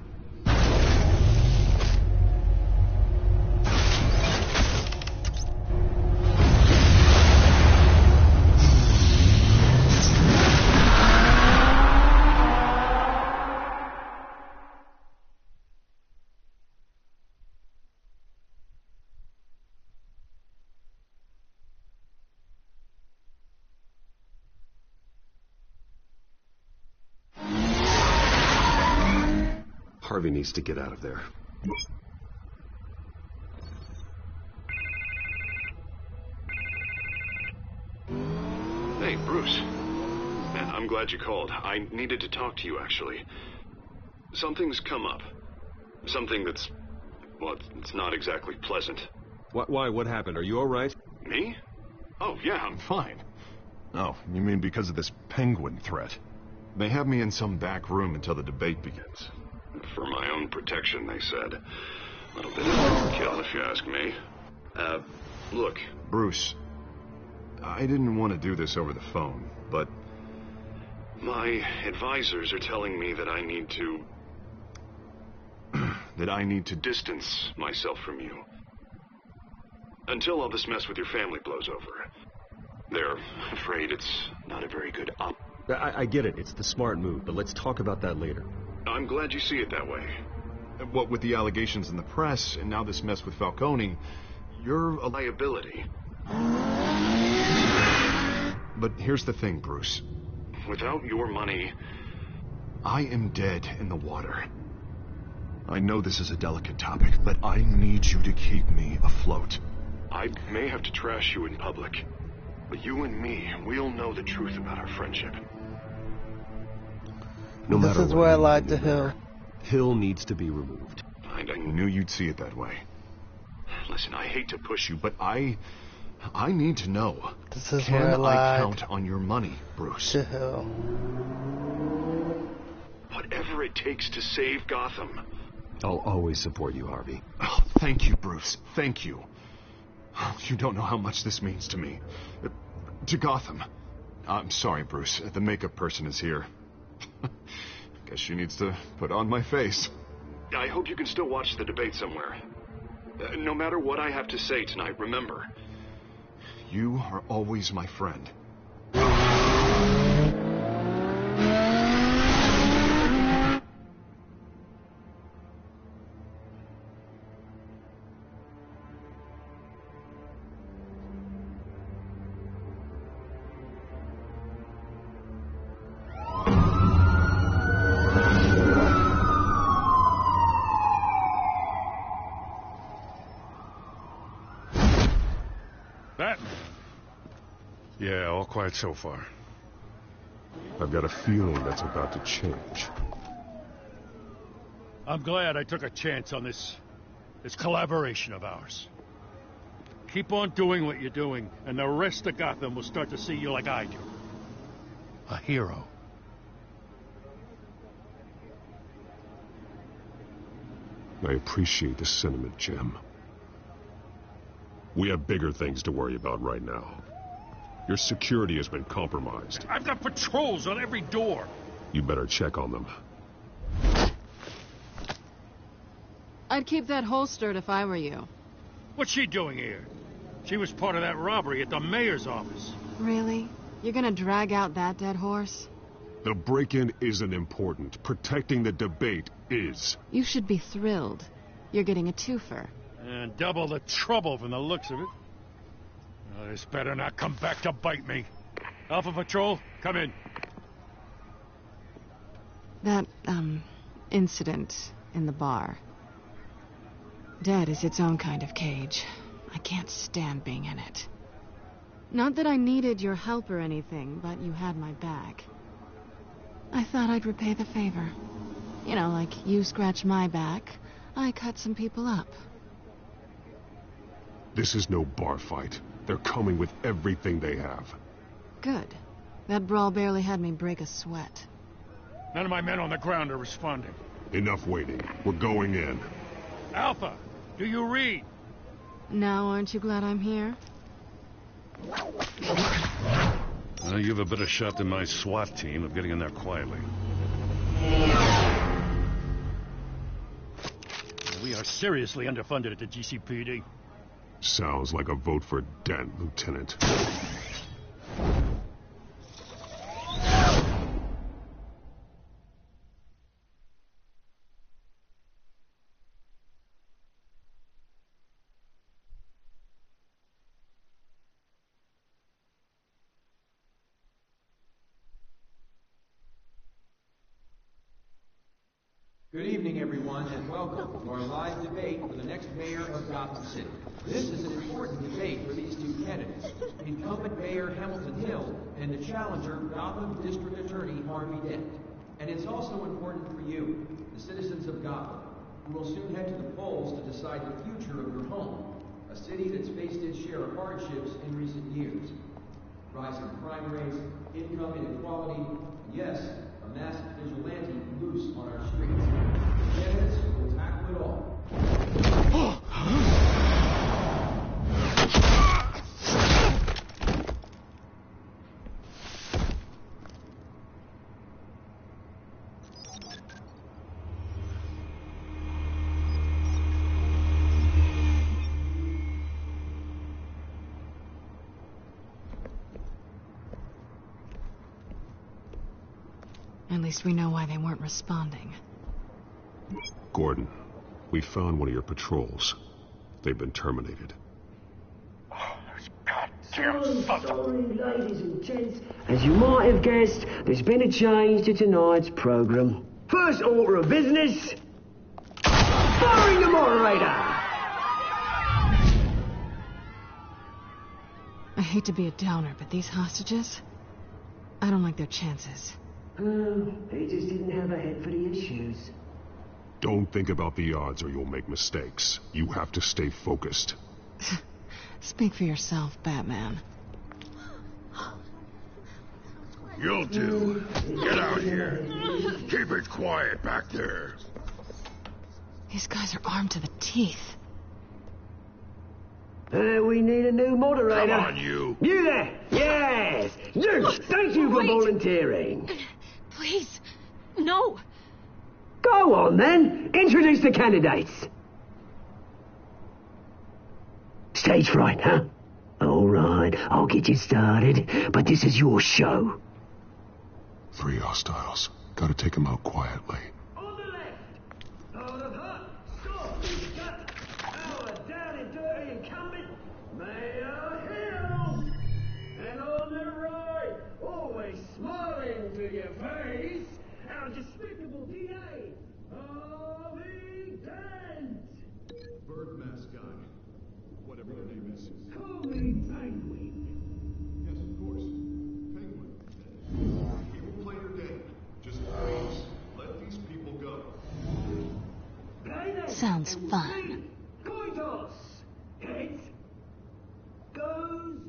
Harvey needs to get out of there. Hey, Bruce. Man, I'm glad you called. I needed to talk to you, actually. Something's come up. Something that's... well, it's not exactly pleasant. Why? What happened? Are you all right? Me? Oh, yeah, I'm fine. Oh, you mean because of this penguin threat? They have me in some back room until the debate begins. For my own protection, they said. A little bit of overkill, if you ask me. Look, Bruce, I didn't want to do this over the phone, but my advisors are telling me that I need to... that I need to distance myself from you. Until all this mess with your family blows over. They're afraid it's not a very good op... I get it. It's the smart move, but let's talk about that later. I'm glad you see it that way. What with the allegations in the press, and now this mess with Falcone, you're a liability. But here's the thing, Bruce. Without your money, I am dead in the water. I know this is a delicate topic, but I need you to keep me afloat. I may have to trash you in public, but you and me, we'll know the truth about our friendship. No this matter is what, where I lied to Hill. Hill needs to be removed. I knew you'd see it that way. Listen, I hate to push you, but I need to know. This is Can where I lied I count on your money, Bruce? to Hill. Whatever it takes to save Gotham. I'll always support you, Harvey. Oh, thank you, Bruce. Thank you. You don't know how much this means to me. To Gotham. I'm sorry, Bruce. The makeup person is here. Guess she needs to put on my face. I hope you can still watch the debate somewhere. No matter what I have to say tonight, remember, you are always my friend. Batman? Yeah, all quiet so far. I've got a feeling that's about to change. I'm glad I took a chance on this collaboration of ours. Keep on doing what you're doing, and the rest of Gotham will start to see you like I do. A hero. I appreciate the sentiment, Jim. We have bigger things to worry about right now. Your security has been compromised. I've got patrols on every door. You better check on them. I'd keep that holstered if I were you. What's she doing here? She was part of that robbery at the mayor's office. Really? You're gonna drag out that dead horse? The break-in isn't important. Protecting the debate is. You should be thrilled. You're getting a twofer. And double the trouble from the looks of it. This better not come back to bite me. Alpha Patrol, come in. That, incident in the bar. Dead is its own kind of cage. I can't stand being in it. Not that I needed your help or anything, but you had my back. I thought I'd repay the favor. You know, like you scratch my back, I cut some people up. This is no bar fight. They're coming with everything they have. Good. That brawl barely had me break a sweat. None of my men on the ground are responding. Enough waiting. We're going in. Alpha, do you read? Now aren't you glad I'm here? Well, you have a better shot than my SWAT team of getting in there quietly. We are seriously underfunded at the GCPD. Sounds like a vote for Dent, Lieutenant. Good evening, everyone, and welcome to our live debate for the next mayor of Gotham City. This is an important debate for these two candidates, incumbent Mayor Hamilton Hill and the challenger, Gotham District Attorney Harvey Dent. And it's also important for you, the citizens of Gotham, who will soon head to the polls to decide the future of your home, a city that's faced its share of hardships in recent years. Rising crime rates, income inequality, and yes, a masked vigilante loose on our streets. Candidates will tackle it all. At least we know why they weren't responding. Gordon, we found one of your patrols. They've been terminated. Sorry, ladies and gents. As you might have guessed, there's been a change to tonight's programme. First order of business, firing the moderator! I hate to be a downer, but these hostages, I don't like their chances. He just didn't have a head for the issues. Don't think about the odds or you'll make mistakes. You have to stay focused. Speak for yourself, Batman. You'll do. Get out here. Keep it quiet back there. These guys are armed to the teeth. We need a new moderator. Come on, you. You there! Yes! You! Thank you for volunteering. Please, no. Go on, then. Introduce the candidates. Stage fright, huh? All right, I'll get you started, but this is your show. 3 hostiles. Gotta take them out quietly. On the left, out of her, stop, shut, our down and dirty incumbent, Mayor Hill. And on the right, always smiling to your face, our despicable DA, Harvey Dent. Bird mask guy. Whatever your name is. Call me Penguin. Yes, of course. Penguin. We will play your game. Just please, let these people go. Sounds fun. Coin toss. Heads goes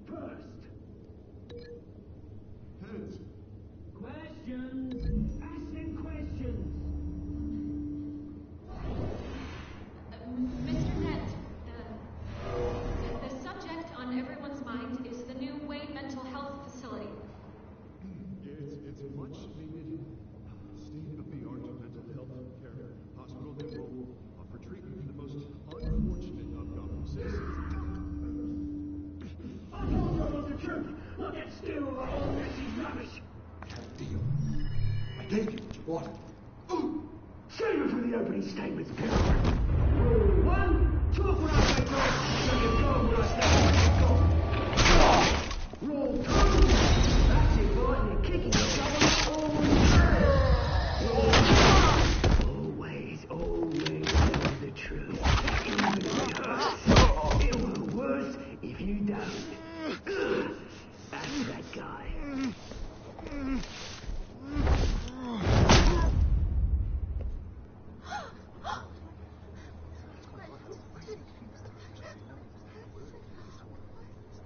first. Heads. Questions. Ask them questions. Mr. Dent, the subject on everyone's mind is the new Wayne Mental Health Facility. It's a much needed state-of-the-art mental health care hospital that will offer treatment for the most unfortunate of Gotham citizens. I told you I was the truth. Look at still of all this rubbish. Deal. I gave you what you wanted. Save it for the opening statements, Penguin. Rule 1, talk when I say talk, so you go when I say go. Rule 2, that's it, boy, and you're kicking yourself all the way. Always tell the truth. Even if it hurts. It will be worse if you don't. That's that guy.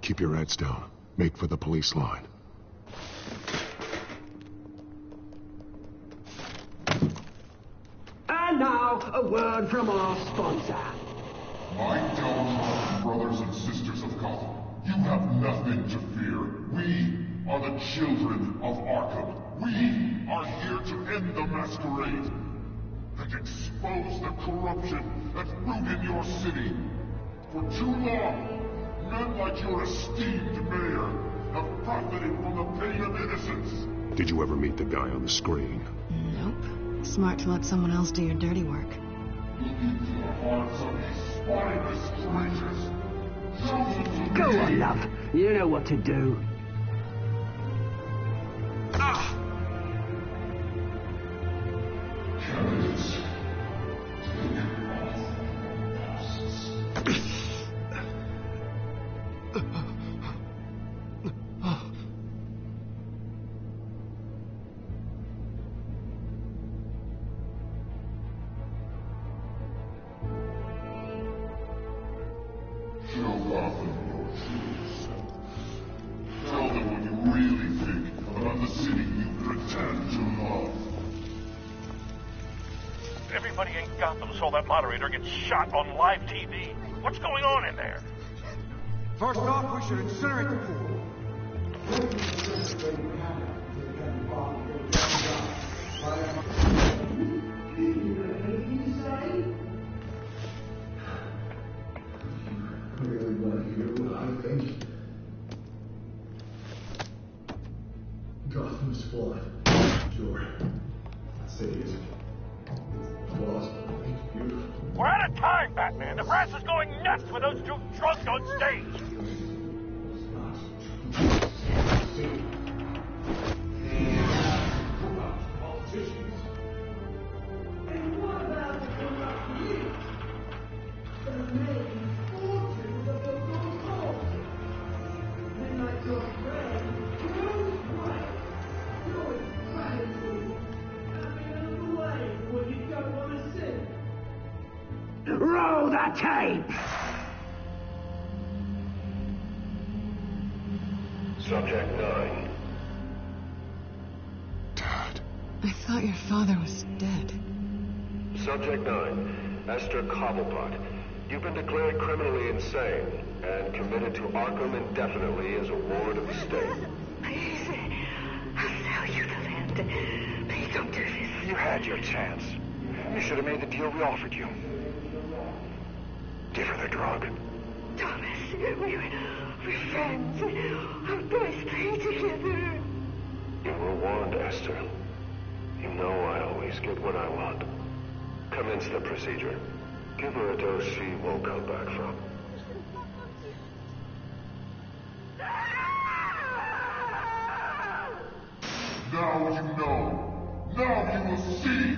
Keep your heads down. Make for the police line. And now, a word from our sponsor. My downtrodden brothers and sisters of Gotham, you have nothing to fear. We are the children of Arkham. We are here to end the masquerade and expose the corruption that's rooted your city. For too long, men like your esteemed mayor have profited from the pain of innocence. Did you ever meet the guy on the screen? Nope. Smart to let someone else do your dirty work. Look into the hearts of these spineless creatures. Chosen to Go be- on, love. You know what to do. Candidates, take off masks. Show Gotham your true self. Tell them what you really think about the city you pretend to love. Everybody in Gotham saw that moderator get shot on live TV. What's going on in there? First off, we should incinerate the pool. Really want to hear what I think? Gotham's flawed. Sure. That city is flawed. It's beautiful. We're out of time, Batman. The brass is going nuts with those two drunks on stage. And what about the corrupt youth? The making fortunes of those old cults? Men like your friend, Rose White, going crazy, having a little way for what you don't want to see. Roll the tape! Subject 9. I thought your father was dead. Subject 9. Esther Cobblepot. You've been declared criminally insane and committed to Arkham indefinitely as a ward of the state. Please, I'll sell you the land. Please don't do this. You had your chance. You should have made the deal we offered you. Give her the drug. Thomas, we're friends. Our boys play together. You were warned, Esther. You know I always get what I want. Commence the procedure. Give her a dose she won't come back from. Now you know. Now you will see.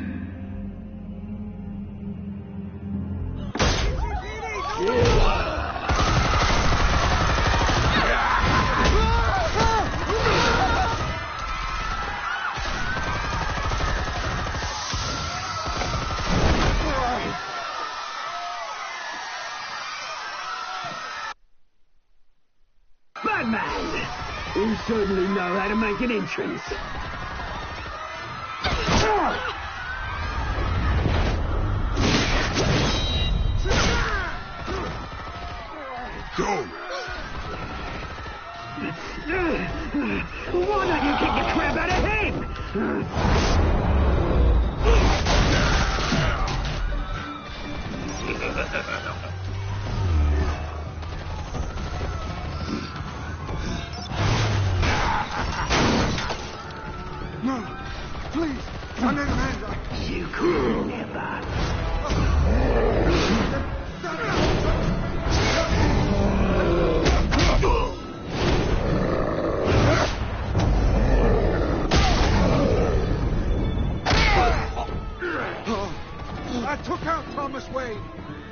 Batman! You certainly know how to make an entrance. Go! Why don't you kick the crap out of him? No, please, I'm in hand. You could never. I took out Thomas Wayne.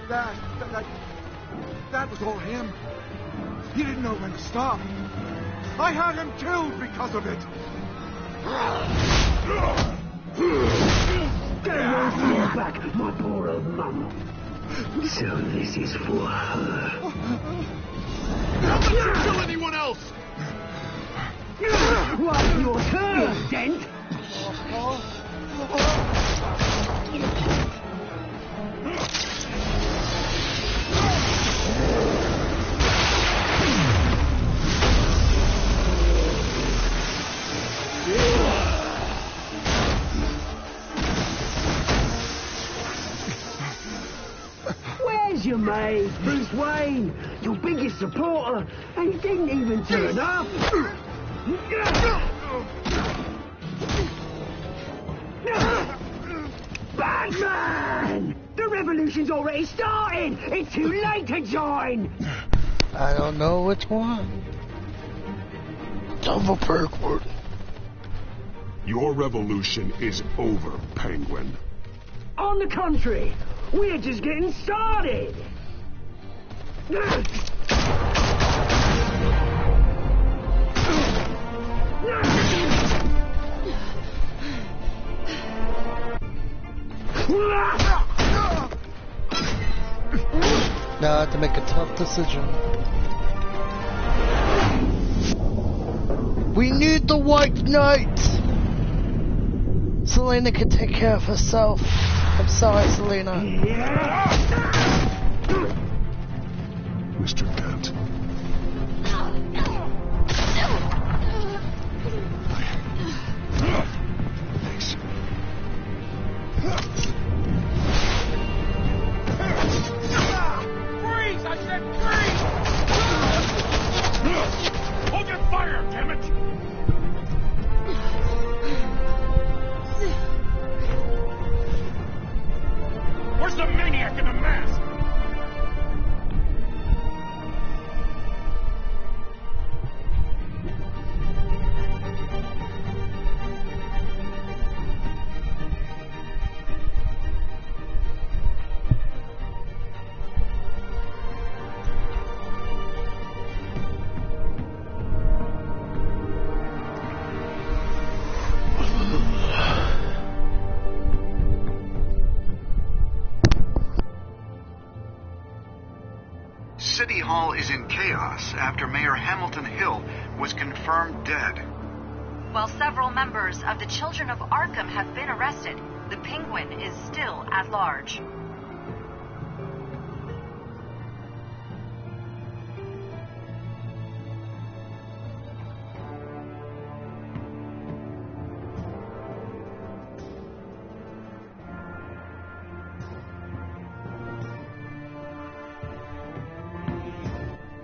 That was all him. He didn't know when to stop. I had him killed because of it. Get away from your back, my poor old mum. So this is for her. Don't let you kill anyone else! What's your turn, Dent? Hey, it's Bruce Wayne, your biggest supporter, and he didn't even turn up. Batman! The revolution's already started! It's too late to join! I don't know which one. Double perkward. Your revolution is over, Penguin. On the contrary, we're just getting started! Now I have to make a tough decision. We need the White Knight! Selena can take care of herself. I'm sorry, Selena. Mr. Dent. Thanks. Freeze! I said freeze! Hold your fire, damn it! Where's the maniac in the mask? City Hall is in chaos after Mayor Hamilton Hill was confirmed dead. While several members of the Children of Arkham have been arrested, the Penguin is still at large.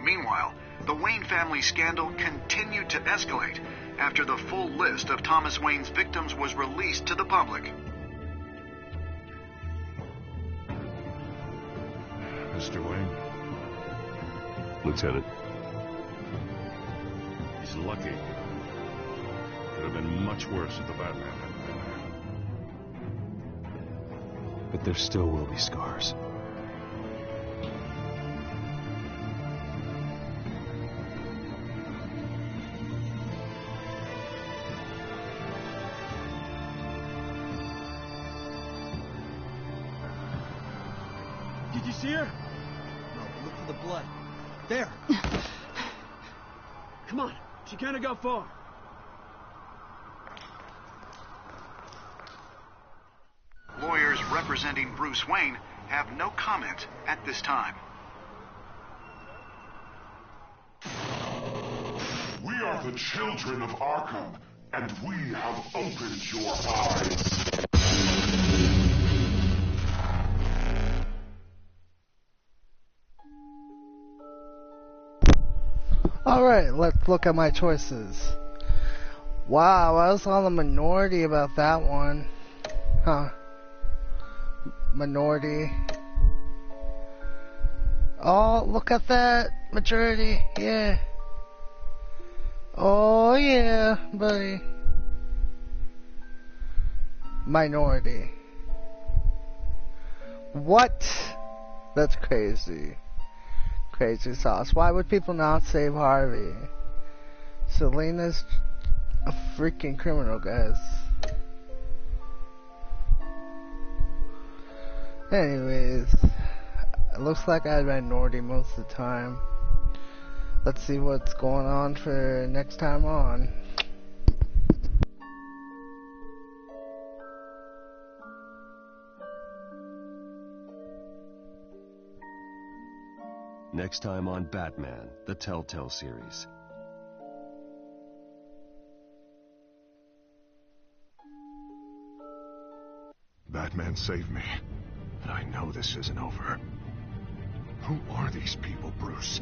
Meanwhile, the Wayne family scandal continued to escalate after the full list of Thomas Wayne's victims was released to the public. Mr. Wayne? Lieutenant. He's lucky. Could have been much worse if the Batman hadn't been there. But there still will be scars. Did you see her? No, but look for the blood. There. Come on, she can't have got far. Lawyers representing Bruce Wayne have no comment at this time. We are the children of Arkham, and we have opened your eyes. Alright, let's look at my choices. Wow, I was on the minority about that one. Huh. Minority. Oh, look at that. Majority. Yeah. Oh, yeah, buddy. Minority. What? That's crazy. Crazy sauce. Why would people not save Harvey? Selena's a freaking criminal, guys. Anyways, it looks like I had minority most of the time. Let's see what's going on for next time on. Next time on Batman, the Telltale series. Batman saved me, but I know this isn't over. Who are these people, Bruce?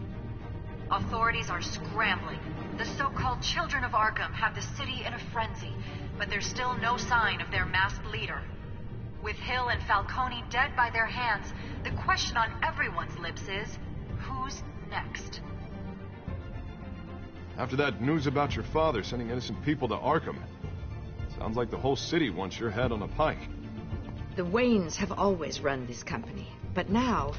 Authorities are scrambling. The so-called Children of Arkham have the city in a frenzy, but there's still no sign of their masked leader. With Hill and Falcone dead by their hands, the question on everyone's lips is, who's next? After that news about your father sending innocent people to Arkham, sounds like the whole city wants your head on a pike. The Waynes have always run this company, but now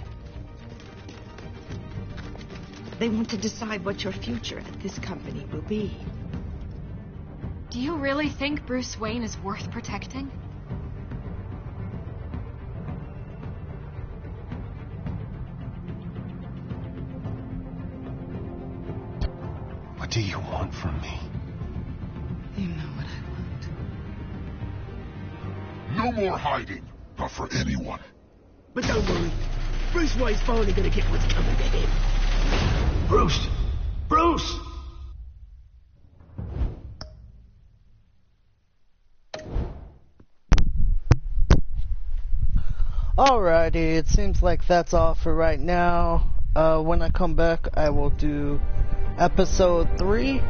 they want to decide what your future at this company will be. Do you really think Bruce Wayne is worth protecting? What do you want from me? You know what I No want. more hiding, not for anyone. But don't worry. Bruce Wayne's finally gonna get what's coming to him. Bruce! Bruce! Alrighty, it seems like that's all for right now. When I come back, I will do episode 3 of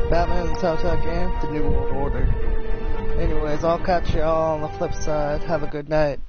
Batman and the Telltale Game, The New World Order. Anyways, I'll catch y'all on the flip side. Have a good night.